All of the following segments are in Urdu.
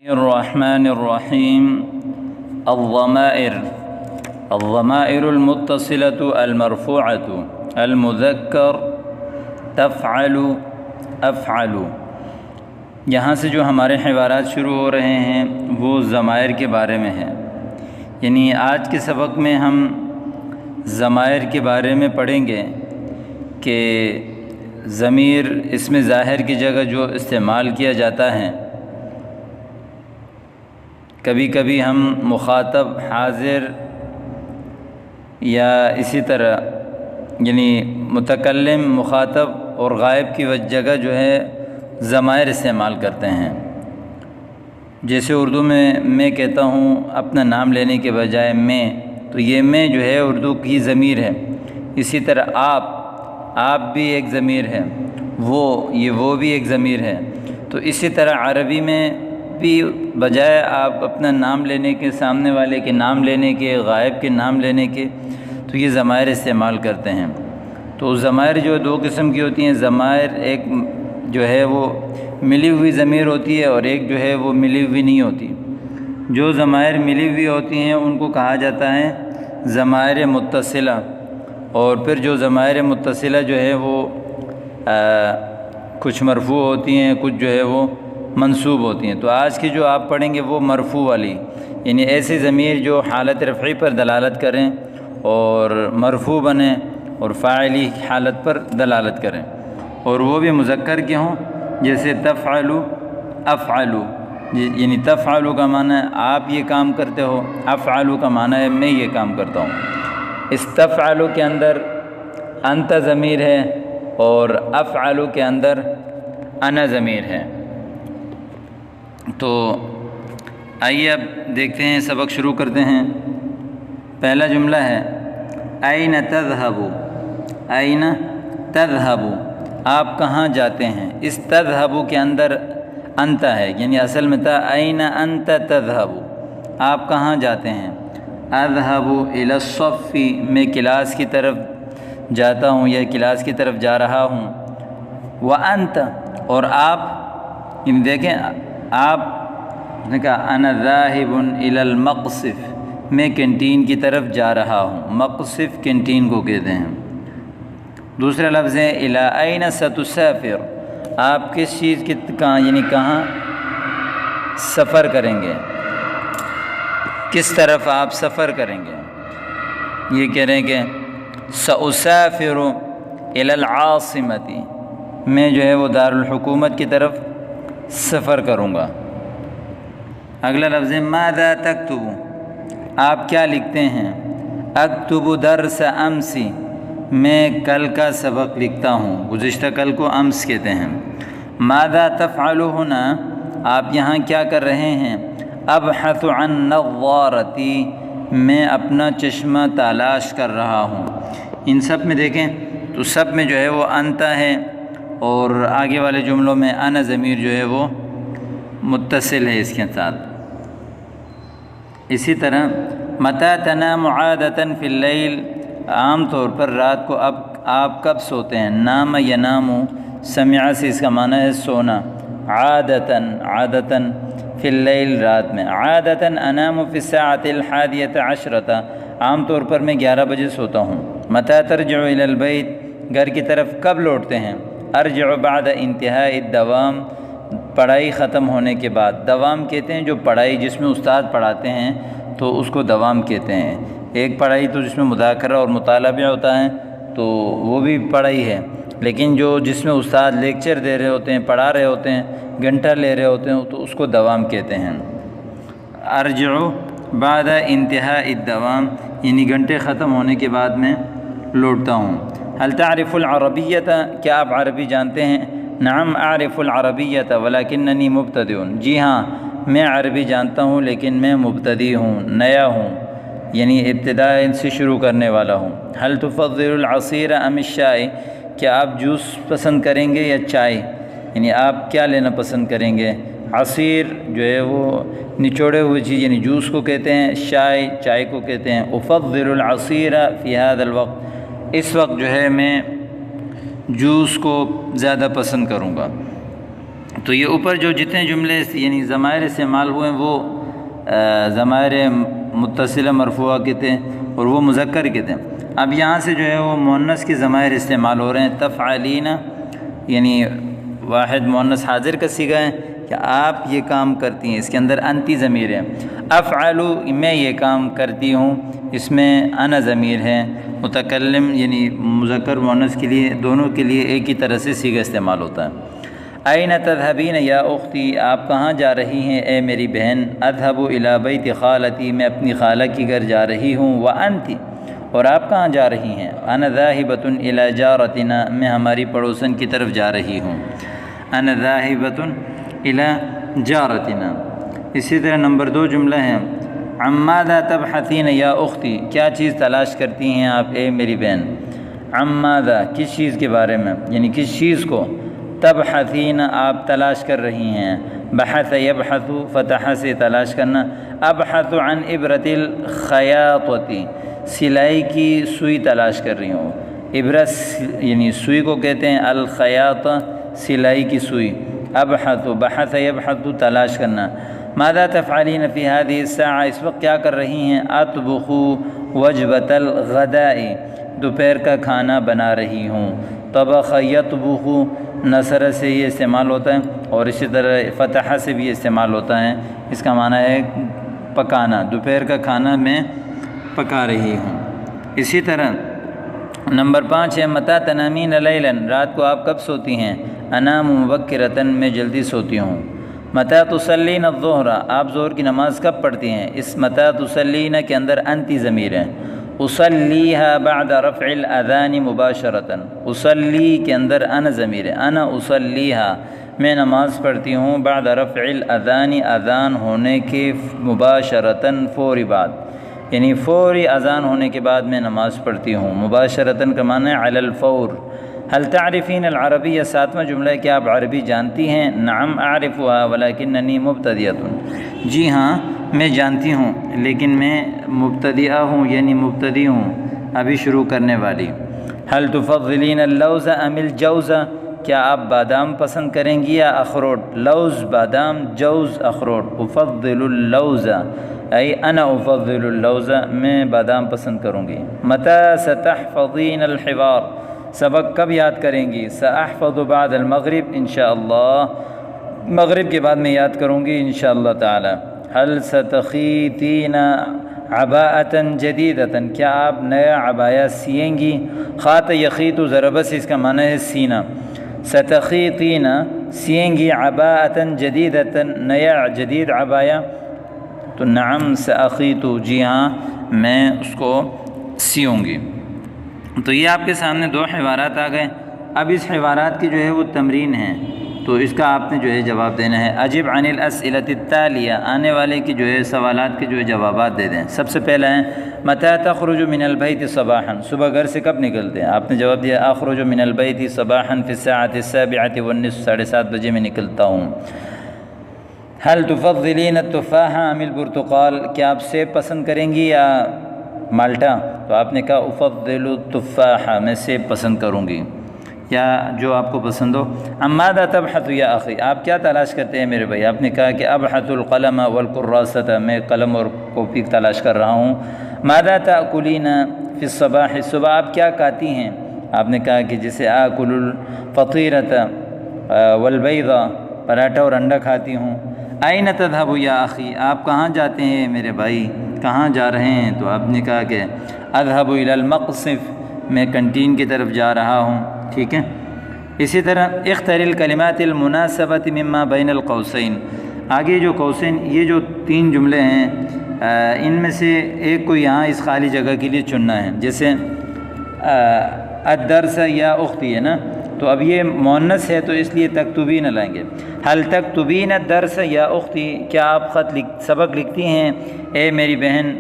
الرحمن الرحیم الضمائر المتصلة المرفوعة المذکر تفعل افعل۔ یہاں سے جو ہمارے عبارات شروع ہو رہے ہیں وہ ضمائر کے بارے میں ہیں، یعنی آج کے سبق میں ہم ضمائر کے بارے میں پڑھیں گے کہ ضمیر اسم ظاہر کی جگہ جو استعمال کیا جاتا ہے، کبھی کبھی ہم مخاطب حاضر یا اسی طرح یعنی متکلم مخاطب اور غائب کی جگہ جو ہے ضمائر استعمال کرتے ہیں۔ جیسے اردو میں کہتا ہوں اپنا نام لینے کے بجائے میں، تو یہ میں جو ہے اردو کی ضمیر ہے۔ اسی طرح آپ بھی ایک ضمیر ہے، وہ بھی ایک ضمیر ہے۔ تو اسی طرح عربی میں بھی بجائے آپ اپنا نام لینے کے، سامنے والے کے نام لینے کے، غائب کے نام لینے کے، تو یہ ضمائر استعمال کرتے ہیں۔ تو ضمائر جو دو قسم کی ہوتی ہیں، ضمائر ایک جو ہے وہ ملی ہوئی ضمیر ہوتی ہے اور ایک جو ہے وہ ملی ہوئی نہیں ہوتی۔ جو ضمائر ملی ہوئی ہوتی ہیں ان کو کہا جاتا ہے ضمائر متصلہ، اور پھر جو ضمائر متصلہ جو ہے وہ کچھ مرفوع ہوتی ہیں، کچھ جو ہے وہ منصوب ہوتی ہیں۔ تو آج کی جو آپ پڑھیں گے وہ مرفوع والی، یعنی ایسی ضمیر جو حالت رفعی پر دلالت کریں اور مرفوع بنیں اور فاعلی حالت پر دلالت کریں، اور وہ بھی مذکر کے ہوں، جیسے تفعل افعل، یعنی تفعل کا معنی ہے آپ یہ کام کرتے ہو، افعل کا معنی ہے میں یہ کام کرتا ہوں۔ اس تفعل کے اندر انت ضمیر ہے اور افعل کے اندر انا ضمیر ہے۔ تو آئیے اب دیکھتے ہیں، سبق شروع کرتے ہیں۔ پہلا جملہ ہے این تذهب، این تذهب، آپ کہاں جاتے ہیں۔ اس تذهب کے اندر انت ہے، یعنی اصل میں تھا این انت تذهب، آپ کہاں جاتے ہیں۔ اذهب الى الصف، میں کلاس کی طرف جاتا ہوں یا کلاس کی طرف جا رہا ہوں۔ وانت، اور آپ، یعنی دیکھیں آپ نے کہا انا ذاہب الی المقصف، میں کینٹین کی طرف جا رہا ہوں۔ مقصف کینٹین کو کہتے ہیں۔ دوسرا لفظ ہے الی این ستسافر، آپ کس چیز کی کہاں، یعنی کہاں سفر کریں گے، کس طرف آپ سفر کریں گے۔ یہ کہہ رہے ہیں کہ سأسافر الی العاصمۃ، میں جو ہے وہ دارالحکومت کی طرف سفر کروں گا۔ اگلا لفظ ہے ماذا تکتب، آپ کیا لکھتے ہیں۔ اکتب درس امس، میں کل کا سبق لکھتا ہوں، گزشتہ کل کو امس کہتے ہیں۔ ماذا تفعل ہنا، آپ یہاں کیا کر رہے ہیں۔ ابحث عن نظارتی، میں اپنا چشمہ تلاش کر رہا ہوں۔ ان سب میں دیکھیں تو سب میں جو ہے وہ انت ہے، اور آگے والے جملوں میں انا ضمیر جو ہے وہ متصل ہے اس کے ساتھ۔ اسی طرح متی تنام عادۃ فی اللیل، عام طور پر رات کو اب آپ کب سوتے ہیں۔ نام ینام، سمع سے اس کا معنی ہے سونا، عادتاً فی اللیل، رات میں۔ عادتاً انام فی الساعۃ الحادیۃ عشرۃ، عام طور پر میں 11 بجے سوتا ہوں۔ متی ترجع الی البیت، گھر کی طرف کب لوٹتے ہیں۔ ارجع بعد انتہاء الدوام، پڑھائی ختم ہونے کے بعد۔ دوام کہتے ہیں جو پڑھائی جس میں استاد پڑھاتے ہیں تو اس کو دوام کہتے ہیں۔ ایک پڑھائی تو جس میں مذاکرہ اور مطالعہ بھی ہوتا ہے تو وہ بھی پڑھائی ہے، لیکن جس میں استاد لیکچر دے رہے ہوتے ہیں، پڑھا رہے ہوتے ہیں، گھنٹہ لے رہے ہوتے ہیں تو اس کو دوام کہتے ہیں۔ ارجع بعد انتہاء الدوام، یعنی گھنٹے ختم ہونے کے بعد میں لوٹتا ہوں۔ هل تعرف العربیۃ، کیا آپ عربی جانتے ہیں۔ نعم اعرف العربیۃ ولکننی مبتدئ، جی ہاں میں عربی جانتا ہوں لیکن میں مبتدی ہوں، نیا ہوں، یعنی ابتداء سے شروع کرنے والا ہوں۔ هل تفضل العصیر ام الشائی، کیا آپ جوس پسند کریں گے یا چائے، یعنی آپ کیا لینا پسند کریں گے۔ عصیر جو ہے وہ نچوڑے ہوئے چیز یعنی جوس کو کہتے ہیں، چائے کو کہتے ہیں۔ افضل العصیر فی هذا الوقت، اس وقت جو ہے میں جوس کو زیادہ پسند کروں گا۔ تو یہ اوپر جو جتنے جملے یعنی ضمائر استعمال ہوئے ہیں وہ ضمائر متصلہ مرفوعہ کے تھے اور وہ مذکر کے تھے۔ اب یہاں سے جو ہے وہ مؤنث کے ضمائر استعمال ہو رہے ہیں۔ تفعلین یعنی واحد مؤنث حاضر کا صیغہ ہے کہ آپ یہ کام کرتی ہیں، اس کے اندر انتی ضمیر ہے۔ افعلو میں یہ کام کرتی ہوں، اس میں انا ضمیر ہے۔ متکلم یعنی مذکر مؤنث کے لیے دونوں کے لیے ایک ہی طرح سے صیغہ استعمال ہوتا ہے۔ این تذهبین یا اختی، آپ کہاں جا رہی ہیں اے میری بہن؟ اذهب الی بیت خالتی، میں اپنی خالہ کی گھر جا رہی ہوں۔ وانت، اور آپ کہاں جا رہی ہیں؟ انا ذاہبۃ الی جارتنا، میں ہماری پڑوسن کی طرف جا رہی ہوں۔ انا ذاہبۃ الی جارتنا۔ اسی طرح نمبر 2 جملہ ہے عن ماذا تبحثین یا اختی، کیا چیز تلاش کرتی ہیں آپ اے میری بہن؟ عن ماذا، کس چیز کے بارے میں، یعنی کس چیز کو؟ تبحثین، آپ تلاش کر رہی ہیں۔ بحث یبحث، فتح سے تلاش کرنا۔ ابحث عن ابرۃ الخیاطۃ، سلائی کی سوئی تلاش کر رہی ہوں۔ ابرت یعنی سوئی کو کہتے ہیں، الخیاطہ سلائی کی سوئی۔ ابحث، بحث یبحث تلاش کرنا۔ ماذا تفعلین فی هذه الساعة، اس وقت کیا کر رہی ہیں؟ اطبخ وجبۃ الغداء، دوپہر کا کھانا بنا رہی ہوں۔ طبخ یطبخ نصر سے یہ استعمال ہوتا ہے اور اسی طرح فتح سے بھی استعمال ہوتا ہے، اس کا معنی ہے پکانا، دوپہر کا کھانا میں پکا رہی ہوں۔ اسی طرح نمبر 5 ہے متى تنامین لیلا، رات کو آپ کب سوتی ہیں؟ انام مبکرۃ، میں جلدی سوتی ہوں۔ متى تصلین الظہر، آپ ظہر کی نماز کب پڑھتی ہیں؟ اس متى تصلین کے اندر انتی ضمیر ہے۔ اصلیھا بعد رفع الاذان مباشرۃ، اصلی کے اندر انا ضمیر ہے۔ انا اصلیھا، میں نماز پڑھتی ہوں بعد رفع الاذان، اذان ہونے کے مباشرۃ فوری بعد، یعنی فوری اذان ہونے کے بعد میں نماز پڑھتی ہوں۔ مباشرۃ کا معنی ہے علی الفور۔ هل تعرفین العربی، 7واں جملہ ہے کہ آپ عربی جانتی ہیں؟ نعم اعرفها ولکننی مبتدئۃ، جی ہاں میں جانتی ہوں لیکن میں مبتدئہ ہوں، یعنی مبتدی ہوں، ابھی شروع کرنے والی۔ هل تفضلین اللوز ام الجوز، کیا آپ بادام پسند کریں گی یا اخروٹ؟ لوز بادام، جوز اخروٹ۔ افضل اللوز ای انا افضل اللوز، میں بادام پسند کروں گی۔ متى ستحفظین الحوار، سبق کب یاد کریں گی؟ ساحفظ بعد المغرب انشاءاللہ، مغرب کے بعد میں یاد کروں گی انشاءاللہ تعالی۔ هل ستخیطین عباءۃ جدیدۃ، کیا آپ نیا عبایا سیئیں گی؟ خاط یخیط ضرب سے اس کا معنی ہے سینا۔ ستخیطین سیئیں گی، عباءۃ جدیدۃ نیا جدید عبایا، تو نعم ساخیط، جی ہاں میں اس کو سیوں گی۔ تو یہ آپ کے سامنے 2 حوارات آ گئے۔ اب اس حوارات کی جو ہے وہ تمرین ہے، تو اس کا آپ نے جو ہے جواب دینا ہے۔ اجب عن الاسئلۃ التالیہ، آنے والے کی جو ہے سوالات کے جو ہے جوابات دے دیں۔ سب سے پہلا ہے متى تخرج من البیت صباحا، صبح گھر سے کب نکلتے ہیں؟ آپ نے جواب دیا اخرج من البیت صباحا فی الساعة 7:30، 7:30 بجے میں نکلتا ہوں۔ هل تفضلین التفاح ام البرتقال، کیا آپ سیب پسند کریں گی یا مالٹا؟ تو آپ نے کہا افضل التفاح، میں سیب پسند کروں گی، یا جو آپ کو پسند ہو۔ عن ماذا تبحث یا اخی، آپ کیا تلاش کرتے ہیں میرے بھائی؟ آپ نے کہا کہ ابحث القلم والکراسۃ، میں قلم اور کاپی تلاش کر رہا ہوں۔ ماذا تاکلین فی الصباح، صبح آپ کیا کھاتی ہیں؟ آپ نے کہا کہ جسے آکل الفطیرۃ والبیض، پراٹھا اور انڈا کھاتی ہوں۔ این تذهب یا اخی، آپ کہاں جاتے ہیں میرے بھائی، کہاں جا رہے ہیں؟ تو آپ نے کہا کہ اذهب الی المقصف، میں کنٹین کی طرف جا رہا ہوں، ٹھیک ہے۔ اسی طرح اختر الکلمات المناسبۃ مما بین القوسین، آگے جو قوسین یہ جو 3 جملے ہیں ان میں سے ایک کو یہاں اس خالی جگہ کے لیے چننا ہے، جیسے الدرس یا اختی ہے نا، تو اب یہ مؤنث ہے تو اس لیے تکتبین لائیں گے۔ هل تکتبین الدرس یا اختی، کیا آپ سبق لکھتی ہیں اے میری بہن؟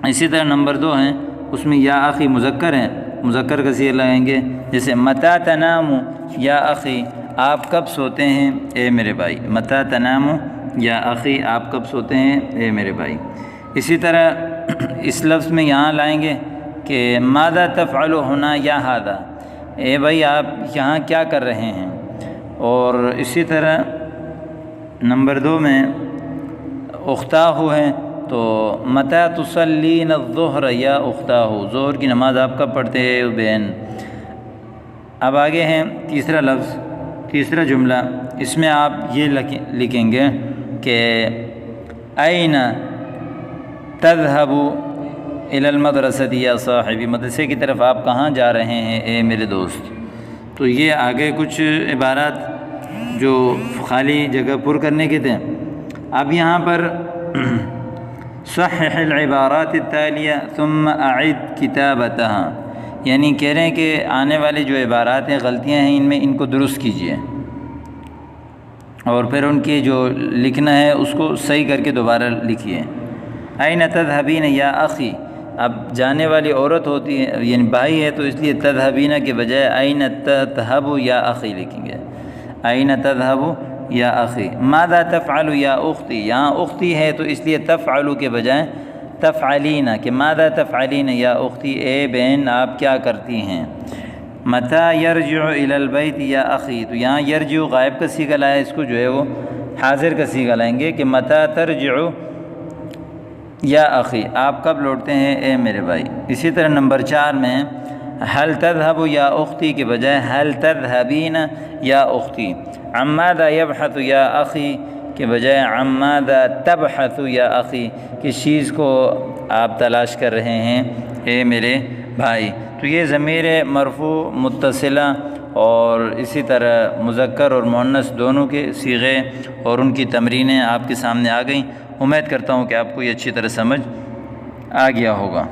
اسی طرح نمبر 2 ہیں اس میں یا اخی مذکر ہیں، مذکر کا صیغہ لگائیں گے، جیسے متى تنام یا اخی، آپ کب سوتے ہیں اے میرے بھائی؟ متى تنام یا اخی، آپ کب سوتے ہیں اے میرے بھائی۔ اسی طرح اس لفظ میں یہاں لائیں گے کہ ماذا تفعل ہنا یا ھذا، اے بھائی آپ یہاں کیا کر رہے ہیں؟ اور اسی طرح نمبر 2 میں اختاہو ہے، تو متى تصلین الظہر یا اختاہو، ظہر کی نماز آپ کب پڑھتے ہیں بہن۔ اب آگے ہیں تیسرا لفظ، تیسرا جملہ، اس میں آپ یہ لکھیں گے کہ این تذهب الی المدرسۃ یا صاحبی، مدرسے کی طرف آپ کہاں جا رہے ہیں اے میرے دوست۔ تو یہ آگے کچھ عبارات جو خالی جگہ پر کرنے کے تھے۔ اب یہاں پر صحح العبارات التالیہ ثم اعد کتابتها، یعنی کہہ رہے ہیں کہ آنے والی جو عبارات ہیں، غلطیاں ہیں ان میں، ان کو درست کیجیے اور پھر ان کی جو لکھنا ہے اس کو صحیح کر کے دوبارہ لکھیے۔ این تذهبین یا اخی، اب جانے والی عورت ہوتی ہے یعنی بھائی ہے، تو اس لیے تذهبین کے بجائے این تذهب یا اخی لکھیں گے، این تذهب یا اخی۔ ماذا تفعل یا اختی، یہاں اختی ہے تو اس لیے تفعل کے بجائے تفعلین، کہ ماذا تفعلین یا اختی، اے بہن آپ کیا کرتی ہیں۔ متى یرجع الی البیت یا اخی، تو یہاں یرجع غائب کا صیغہ لایا، اس کو جو ہے وہ حاضر کا صیغہ لائیں گے کہ متى ترجع یا اخی، آپ کب لوٹتے ہیں اے میرے بھائی۔ اسی طرح نمبر 4 میں هل تذهب یا اختی کے بجائے هل تذهبین یا اختی۔ عن ماذا یبحث یا اخی کے بجائے عن ماذا تبحث یا اخی، کس چیز کو آپ تلاش کر رہے ہیں اے میرے بھائی۔ تو یہ ضمیر مرفوع متصلہ اور اسی طرح مذکر اور مؤنث دونوں کے صیغے اور ان کی تمرینیں آپ کے سامنے آ گئیں۔ امید کرتا ہوں کہ آپ کو یہ اچھی طرح سمجھ آ گیا ہوگا۔